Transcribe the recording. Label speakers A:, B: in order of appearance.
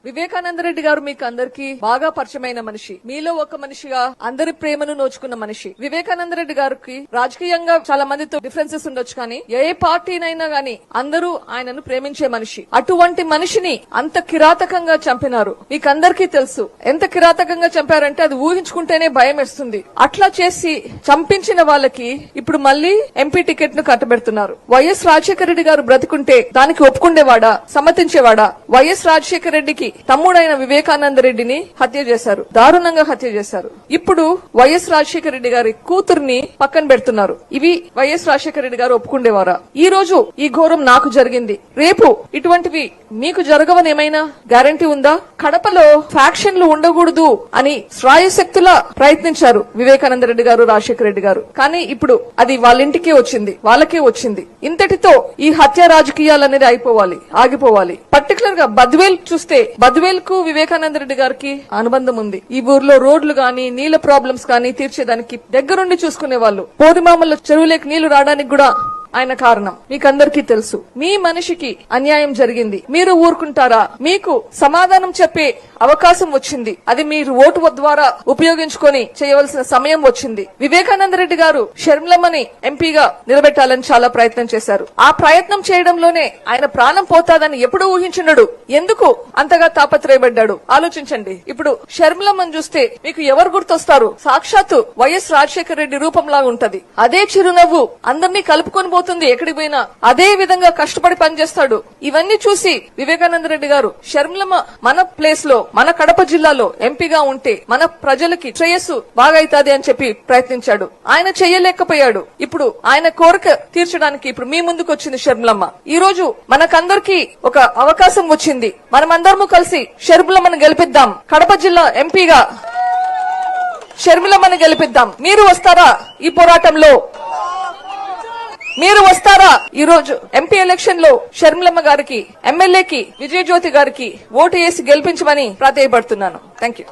A: వివేకానంద రెడ్డి గారు మీకు అందరికీ బాగా పరిచయమైన మనిషి. మీలో ఒక మనిషిగా అందరి ప్రేమను నోచుకున్న మనిషి. వివేకానంద రెడ్డి గారికి రాజకీయంగా చాలా మందితో డిఫరెన్సెస్ ఉండొచ్చు, కానీ ఏ పార్టీనైనా గానీ అందరూ ఆయనను ప్రేమించే మనిషి. అటువంటి మనిషిని అంత కిరాతకంగా చంపినారు. మీకందరికీ తెలుసు ఎంత కిరాతకంగా చంపారంటే అది ఊహించుకుంటేనే భయం వేస్తుంది. అట్లా చేసి చంపించిన వాళ్ళకి ఇప్పుడు మళ్లీ ఎంపీ టికెట్ ను కట్టబెడుతున్నారు. వైఎస్ రాజశేఖర రెడ్డి గారు బ్రతికుంటే దానికి ఒప్పుకుండేవాడా, సమ్మతించేవాడా? వైఎస్ రాజశేఖర రెడ్డికి తమ్ముడైన వివేకానంద రెడ్డిని హత్య చేశారు, దారుణంగా హత్య చేశారు. ఇప్పుడు వైఎస్ రాజశేఖర రెడ్డి గారి కూతుర్ని పక్కన పెడుతున్నారు. ఇవి వైఎస్ రాజశేఖర రెడ్డి గారు ఒప్పుకుండేవారా? ఈ రోజు ఈ ఘోరం నాకు జరిగింది, రేపు ఇటువంటివి మీకు జరగవని ఏమైనా గ్యారంటీ ఉందా? కడపలో ఫ్యాక్షన్లు ఉండకూడదు అని శ్రాయశక్తులా ప్రయత్నించారు వివేకానంద రెడ్డి గారు, రాజశేఖర రెడ్డి గారు. కానీ ఇప్పుడు అది వాళ్ళ ఇంటికే వచ్చింది, వాళ్ళకే వచ్చింది. ఇంతటితో ఈ హత్య రాజకీయాలు అనేది ఆగిపోవాలి. పర్టికులర్ గా బద్వేల్ చూస్తే బద్వేల్ కు వివేకానంద రెడ్డి గారికి అనుబంధం ఉంది. ఈ ఊర్లో రోడ్లు గాని నీళ్ల ప్రాబ్లమ్స్ గాని తీర్చేదానికి దగ్గరుండి చూసుకునే వాళ్ళు. పోదిమామల్లో చెరువులేకి నీళ్లు రావడానికి కూడా ఆయన కారణం. మీకందరికీ తెలుసు. మీ మనిషికి అన్యాయం జరిగింది, మీరు ఊరుకుంటారా? మీకు సమాధానం చెప్పే అవకాశం వచ్చింది, అది మీరు ఓటు ద్వారా ఉపయోగించుకొని చేయవలసిన సమయం వచ్చింది. వివేకానంద రెడ్డి గారు షర్మిలమ్మని ఎంపీగా నిలబెట్టాలని చాలా ప్రయత్నం చేశారు. ఆ ప్రయత్నం చేయడంలోనే ఆయన ప్రాణం పోతాదని ఎప్పుడు ఊహించున్నాడు? ఎందుకు అంతగా తాపత్రయపడ్డాడు? ఆలోచించండి. ఇప్పుడు షర్మిలమ్మని చూస్తే మీకు ఎవరు గుర్తొస్తారు? సాక్షాత్తు వైఎస్ రాజశేఖర రెడ్డి రూపంలాగా ఉంటది. అదే చిరునవ్వు అందరినీ కలుపుకొని పోతుంది. ఎక్కడికి పోయినా అదే విధంగా కష్టపడి పనిచేస్తాడు. ఇవన్నీ చూసి వివేకానంద రెడ్డి గారు షర్మిలమ్మ మన ప్లేస్ లో, మన కడప జిల్లాలో ఎంపీగా ఉంటే మన ప్రజలకి శ్రేయస్సు బాగైతాది అని చెప్పి ప్రయత్నించాడు. ఆయన చెయ్యలేకపోయాడు. ఇప్పుడు ఆయన కోరిక తీర్చడానికి ఇప్పుడు మీ ముందుకు వచ్చింది షర్మిలమ్మ. ఈ రోజు మనకందరికీ ఒక అవకాశం వచ్చింది. మనమందరము కలిసి షర్మిలమ్మను గెలిపిద్దాం. కడప జిల్లా ఎంపీగా షర్మిలమ్మను గెలిపిద్దాం. మీరు వస్తారా ఈ పోరాటంలో? మీరు వస్తారా? ఈ రోజు ఎంపీ ఎలక్షన్ లో షర్మిలమ్మ గారికి, ఎమ్మెల్యేకి విజయజ్యోతి గారికి ఓటు వేసి గెలిపించమని ప్రాధేయపడుతున్నాను. Thank you.